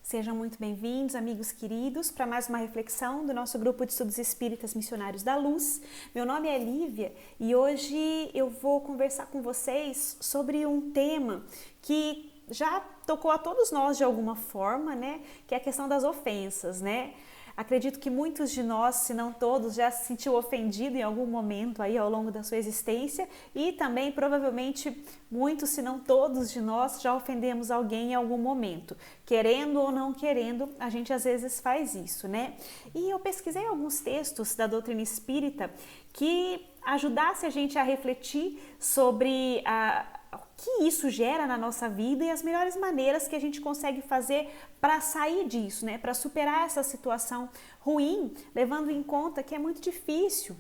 Sejam muito bem-vindos, amigos queridos, para mais uma reflexão do nosso grupo de estudos espíritas missionários da luz. Meu nome é Lívia e hoje eu vou conversar com vocês sobre um tema que já tocou a todos nós de alguma forma, né? Que é a questão das ofensas, né? Acredito que muitos de nós, se não todos, já se sentiu ofendido em algum momento aí ao longo da sua existência e também provavelmente muitos, se não todos de nós, já ofendemos alguém em algum momento. Querendo ou não querendo, a gente às vezes faz isso, né? E eu pesquisei alguns textos da doutrina espírita que ajudasse a gente a refletir sobre o que isso gera na nossa vida e as melhores maneiras que a gente consegue fazer para sair disso, né? Para superar essa situação ruim, levando em conta que é muito difícil.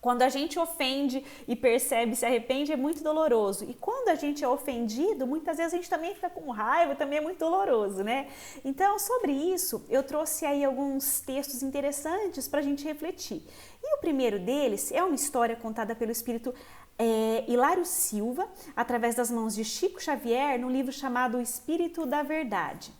Quando a gente ofende e percebe, se arrepende, é muito doloroso. E quando a gente é ofendido, muitas vezes a gente também fica com raiva, também é muito doloroso, né? Então, sobre isso, eu trouxe aí alguns textos interessantes para a gente refletir. E o primeiro deles é uma história contada pelo espírito Hilário Silva, através das mãos de Chico Xavier, no livro chamado O Espírito da Verdade.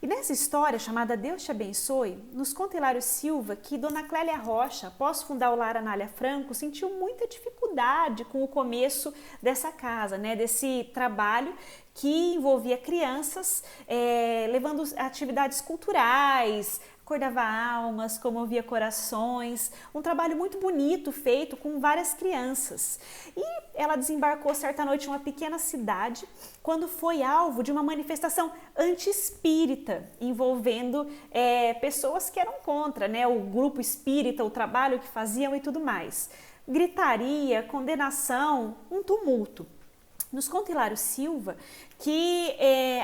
E nessa história, chamada Deus te abençoe, nos conta Hilário Silva que Dona Clélia Rocha, após fundar o Lar Anália Franco, sentiu muita dificuldade com o começo dessa casa, né, desse trabalho que envolvia crianças, levando atividades culturais, acordava almas, comovia corações, um trabalho muito bonito feito com várias crianças. E ela desembarcou certa noite em uma pequena cidade quando foi alvo de uma manifestação anti-espírita, envolvendo pessoas que eram contra, né, o grupo espírita, o trabalho que faziam e tudo mais. Gritaria, condenação, um tumulto. Nos conta Hilário Silva que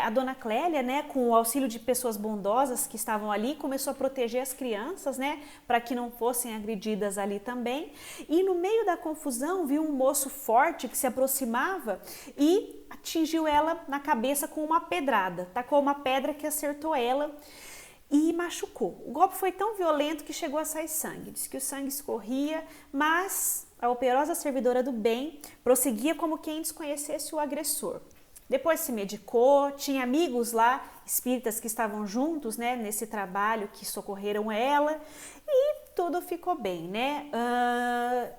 a Dona Clélia, né, com o auxílio de pessoas bondosas que estavam ali, começou a proteger as crianças, né, para que não fossem agredidas ali também. E no meio da confusão viu um moço forte que se aproximava e atingiu ela na cabeça com uma pedrada. Tacou uma pedra que acertou ela e machucou. O golpe foi tão violento que chegou a sair sangue. Diz que o sangue escorria, mas a operosa servidora do bem prosseguia como quem desconhecesse o agressor. Depois se medicou, tinha amigos lá, espíritas que estavam juntos, né, nesse trabalho, que socorreram ela e tudo ficou bem, né?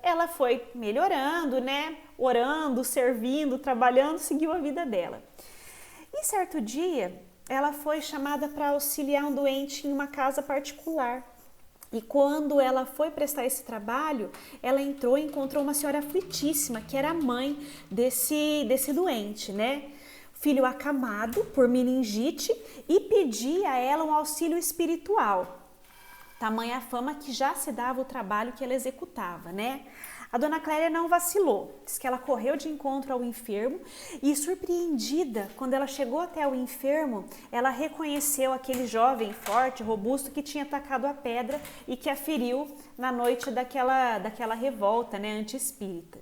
Ela foi melhorando, né, orando, servindo, trabalhando, seguiu a vida dela. E certo dia, ela foi chamada para auxiliar um doente em uma casa particular. E quando ela foi prestar esse trabalho, ela entrou e encontrou uma senhora aflitíssima, que era a mãe desse doente, né? Filho acamado por meningite e pedia a ela um auxílio espiritual. Tamanha a fama que já se dava o trabalho que ela executava, né? A Dona Clélia não vacilou, diz que ela correu de encontro ao enfermo e, surpreendida, quando ela chegou até o enfermo, ela reconheceu aquele jovem forte, robusto, que tinha atacado a pedra e que a feriu na noite daquela revolta, né, anti-espírita.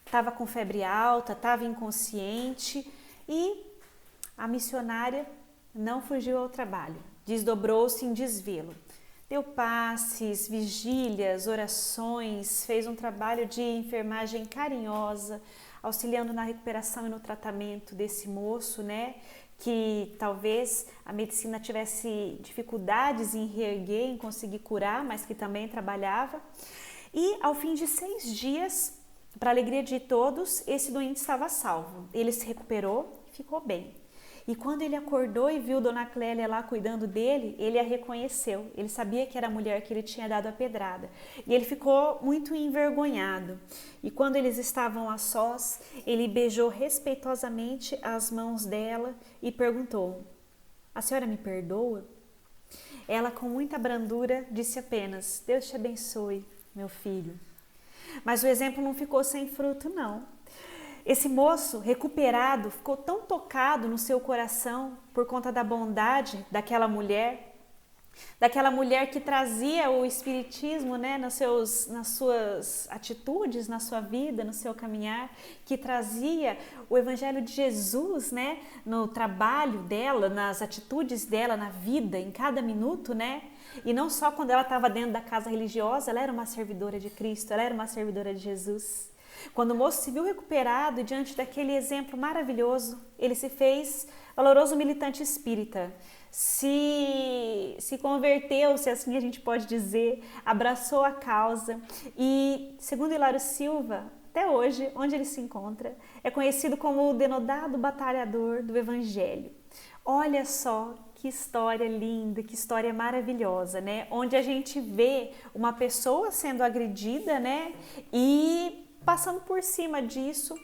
Estava com febre alta, estava inconsciente e a missionária não fugiu ao trabalho, desdobrou-se em desvelo. Deu passes, vigílias, orações, fez um trabalho de enfermagem carinhosa, auxiliando na recuperação e no tratamento desse moço, né? Que talvez a medicina tivesse dificuldades em reerguer, em conseguir curar, mas que também trabalhava. E ao fim de 6 dias, para a alegria de todos, esse doente estava salvo. Ele se recuperou e ficou bem. E quando ele acordou e viu Dona Clélia lá cuidando dele, ele a reconheceu. Ele sabia que era a mulher que ele tinha dado a pedrada. E ele ficou muito envergonhado. E quando eles estavam a sós, ele beijou respeitosamente as mãos dela e perguntou: "A senhora me perdoa?" Ela, com muita brandura, disse apenas: "Deus te abençoe, meu filho." Mas o exemplo não ficou sem fruto, não. Esse moço, recuperado, ficou tão tocado no seu coração por conta da bondade daquela mulher que trazia o espiritismo, né, nas suas atitudes, na sua vida, no seu caminhar, que trazia o evangelho de Jesus, né, no trabalho dela, nas atitudes dela, na vida, em cada minuto, né? E não só quando ela estava dentro da casa religiosa, ela era uma servidora de Cristo, ela era uma servidora de Jesus. Quando o moço se viu recuperado diante daquele exemplo maravilhoso, ele se fez valoroso militante espírita, se converteu, se assim a gente pode dizer, abraçou a causa e, segundo Hilário Silva, até hoje, onde ele se encontra, é conhecido como o denodado batalhador do Evangelho. Olha só que história linda, que história maravilhosa, né? Onde a gente vê uma pessoa sendo agredida, né? E passando por cima disso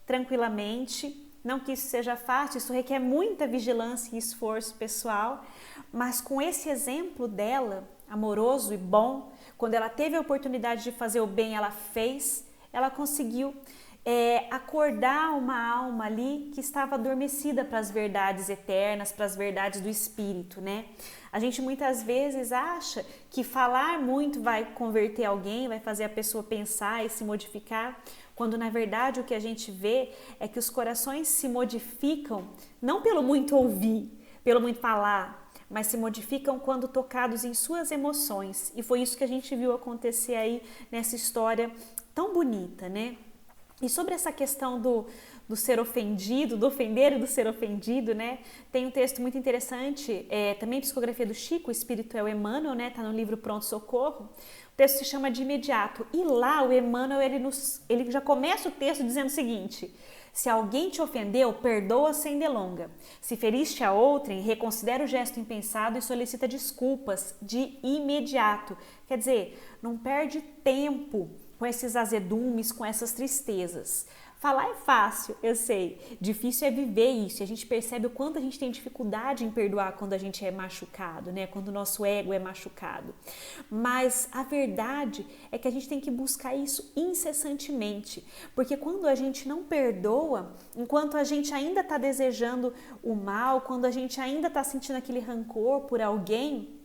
tranquilamente. Não que isso seja fácil, isso requer muita vigilância e esforço pessoal, mas com esse exemplo dela, amoroso e bom, quando ela teve a oportunidade de fazer o bem, ela fez, ela conseguiu acordar uma alma ali que estava adormecida para as verdades eternas, para as verdades do Espírito, né? A gente muitas vezes acha que falar muito vai converter alguém, vai fazer a pessoa pensar e se modificar, quando na verdade o que a gente vê é que os corações se modificam não pelo muito ouvir, pelo muito falar, mas se modificam quando tocados em suas emoções. E foi isso que a gente viu acontecer aí nessa história tão bonita, né? E sobre essa questão do ser ofendido, do ofender e do ser ofendido, né? Tem um texto muito interessante, também psicografia do Chico, o Espírito é o Emmanuel, né? Tá no livro Pronto Socorro. O texto se chama De Imediato. E lá o Emmanuel, ele já começa o texto dizendo o seguinte: se alguém te ofendeu, perdoa sem delonga. Se feriste a outrem, reconsidera o gesto impensado e solicita desculpas de imediato. Quer dizer, não perde tempo com esses azedumes, com essas tristezas. Falar é fácil, eu sei. Difícil é viver isso. E a gente percebe o quanto a gente tem dificuldade em perdoar quando a gente é machucado, né? Quando o nosso ego é machucado. Mas a verdade é que a gente tem que buscar isso incessantemente. Porque quando a gente não perdoa, enquanto a gente ainda está desejando o mal, quando a gente ainda está sentindo aquele rancor por alguém,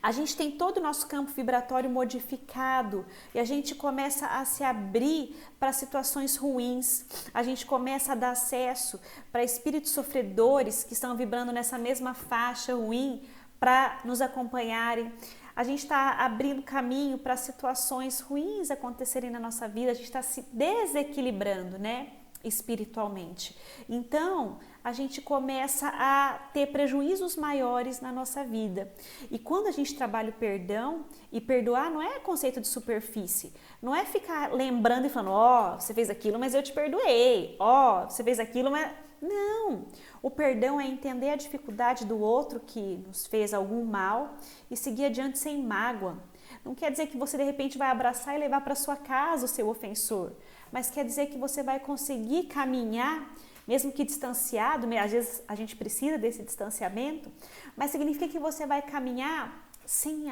a gente tem todo o nosso campo vibratório modificado e a gente começa a se abrir para situações ruins, a gente começa a dar acesso para espíritos sofredores que estão vibrando nessa mesma faixa ruim para nos acompanharem. A gente está abrindo caminho para situações ruins acontecerem na nossa vida, a gente está se desequilibrando, né? Espiritualmente. Então, a gente começa a ter prejuízos maiores na nossa vida. E quando a gente trabalha o perdão, e perdoar não é conceito de superfície, não é ficar lembrando e falando, ó, você fez aquilo, mas eu te perdoei, ó, você fez aquilo, mas... Não! O perdão é entender a dificuldade do outro que nos fez algum mal e seguir adiante sem mágoa. Não quer dizer que você de repente vai abraçar e levar para sua casa o seu ofensor, mas quer dizer que você vai conseguir caminhar, mesmo que distanciado, às vezes a gente precisa desse distanciamento, mas significa que você vai caminhar sem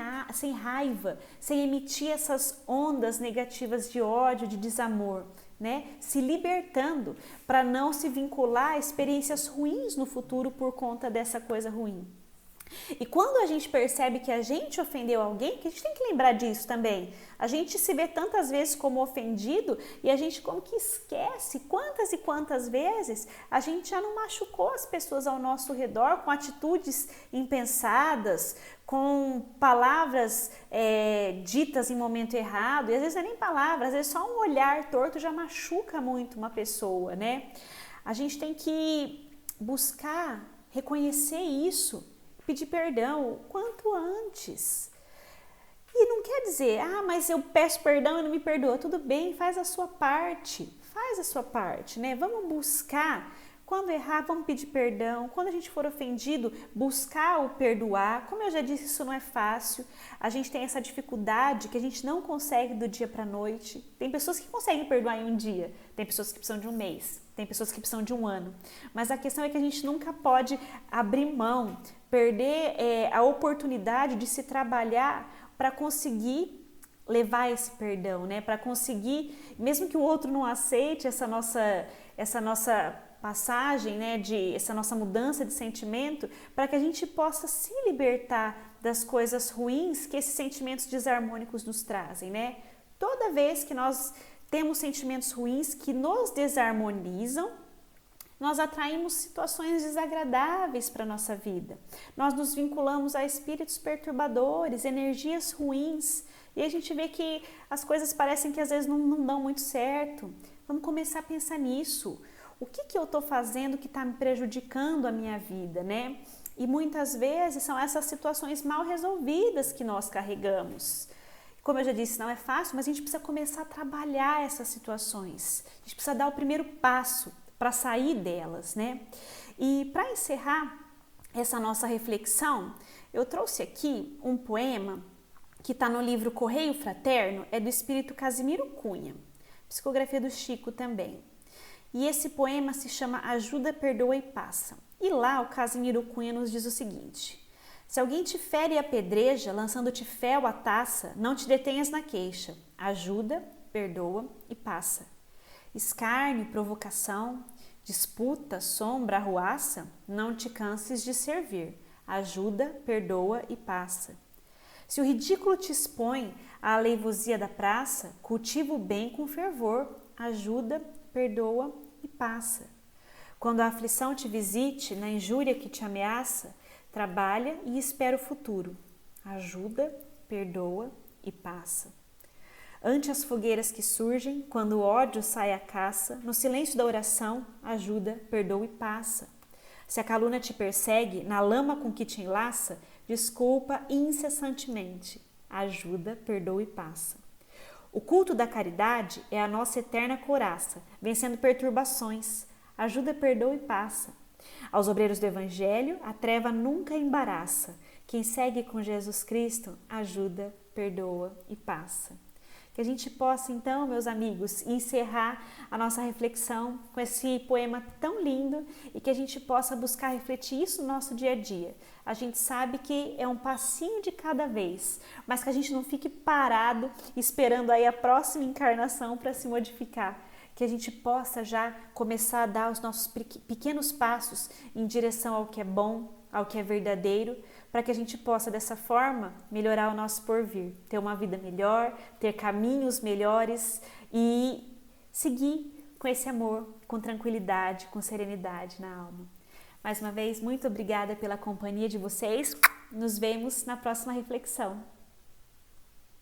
raiva, sem emitir essas ondas negativas de ódio, de desamor, né? Se libertando para não se vincular a experiências ruins no futuro por conta dessa coisa ruim. E quando a gente percebe que a gente ofendeu alguém, que a gente tem que lembrar disso também. A gente se vê tantas vezes como ofendido e a gente como que esquece quantas e quantas vezes a gente já não machucou as pessoas ao nosso redor com atitudes impensadas, com palavras ditas em momento errado. E às vezes não é nem palavras, às vezes só um olhar torto já machuca muito uma pessoa, né? A gente tem que buscar reconhecer isso, pedir perdão o quanto antes. E não quer dizer, mas eu peço perdão e não me perdoa. Tudo bem, faz a sua parte, né? Vamos buscar, quando errar, vamos pedir perdão. Quando a gente for ofendido, buscar o perdoar. Como eu já disse, isso não é fácil. A gente tem essa dificuldade que a gente não consegue do dia para a noite. Tem pessoas que conseguem perdoar em um dia, tem pessoas que precisam de um mês, tem pessoas que precisam de um ano. Mas a questão é que a gente nunca pode abrir mão, perder a oportunidade de se trabalhar para conseguir levar esse perdão, né? Para conseguir, mesmo que o outro não aceite essa nossa passagem, né? Essa nossa mudança de sentimento, para que a gente possa se libertar das coisas ruins que esses sentimentos desarmônicos nos trazem, né? Toda vez que nós temos sentimentos ruins que nos desarmonizam, nós atraímos situações desagradáveis para a nossa vida. Nós nos vinculamos a espíritos perturbadores, energias ruins, e a gente vê que as coisas parecem que às vezes não dão muito certo. Vamos começar a pensar nisso. O que eu estou fazendo que está me prejudicando a minha vida, né? E muitas vezes são essas situações mal resolvidas que nós carregamos. Como eu já disse, não é fácil, mas a gente precisa começar a trabalhar essas situações. A gente precisa dar o primeiro passo para sair delas, né? E para encerrar essa nossa reflexão, eu trouxe aqui um poema que está no livro Correio Fraterno, é do espírito Casimiro Cunha, psicografia do Chico também. E esse poema se chama Ajuda, Perdoa e Passa. E lá o Casimiro Cunha nos diz o seguinte: se alguém te fere e apedreja, lançando-te fel à taça, não te detenhas na queixa. Ajuda, perdoa e passa. Escárnio, provocação, disputa, sombra, arruaça, não te canses de servir. Ajuda, perdoa e passa. Se o ridículo te expõe à aleivosia da praça, cultiva o bem com fervor. Ajuda, perdoa e passa. Quando a aflição te visite, na injúria que te ameaça, trabalha e espera o futuro. Ajuda, perdoa e passa. Ante as fogueiras que surgem, quando o ódio sai à caça, no silêncio da oração, ajuda, perdoa e passa. Se a calúnia te persegue, na lama com que te enlaça, desculpa incessantemente. Ajuda, perdoa e passa. O culto da caridade é a nossa eterna couraça, vencendo perturbações. Ajuda, perdoa e passa. Aos obreiros do Evangelho, a treva nunca embaraça. Quem segue com Jesus Cristo, ajuda, perdoa e passa. Que a gente possa, então, meus amigos, encerrar a nossa reflexão com esse poema tão lindo e que a gente possa buscar refletir isso no nosso dia a dia. A gente sabe que é um passinho de cada vez, mas que a gente não fique parado esperando aí a próxima encarnação para se modificar. Que a gente possa já começar a dar os nossos pequenos passos em direção ao que é bom, ao que é verdadeiro, para que a gente possa, dessa forma, melhorar o nosso porvir, ter uma vida melhor, ter caminhos melhores e seguir com esse amor, com tranquilidade, com serenidade na alma. Mais uma vez, muito obrigada pela companhia de vocês. Nos vemos na próxima reflexão.